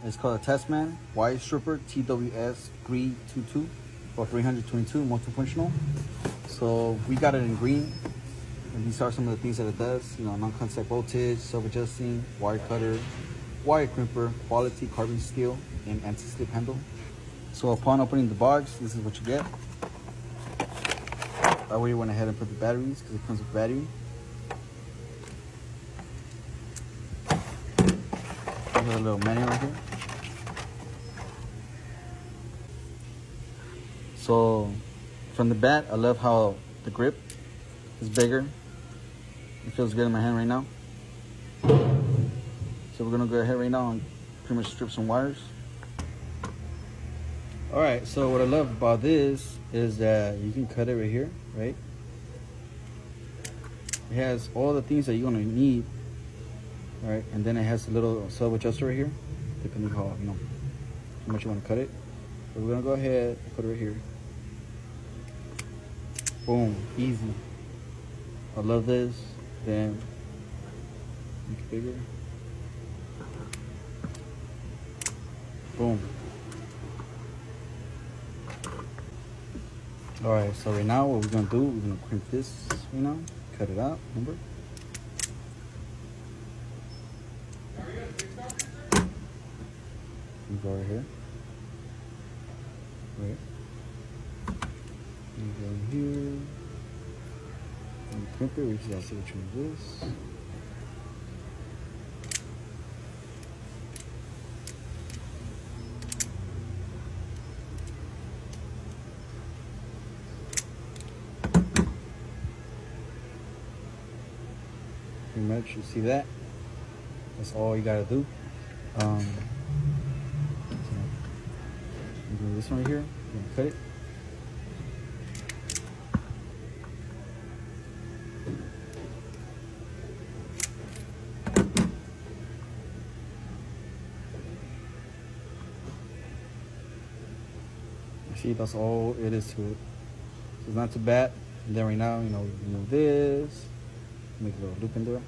It's called a TESMEN wide stripper TWS 322 or 322 multifunctional. So we got it in green, and these are some of the things that it does. You know, non-contact voltage, self-adjusting, wire cutter, wire crimper, quality carbon steel, and anti-slip handle. So upon opening the box, this is what you get. I already went ahead and put the batteries because it comes with battery. There's a little manual right here. So from the bat, I love how the grip is bigger. It feels good in my hand right now. So we're gonna go ahead right now and pretty much strip some wires. All right, so what I love about this is that you can cut it right here, right? It has all the things that you're gonna need, all right? And then it has a little sub adjuster right here, depending how, you know, how much you wanna cut it. So we're gonna go ahead and put it right here. Boom, easy. I love this. Then make it bigger. Boom. All right, so right now what we're gonna do, we're gonna crimp this right now, cut it out, remember? You go right here. Right. You go here. And crimp it, we just gotta see which one it is. Pretty much, you see that? That's all you gotta do. So you do this one right here, you're gonna cut it. You see, that's all it is to it. So it's not too bad. And then right now, you know, remove this, make a little loop in there.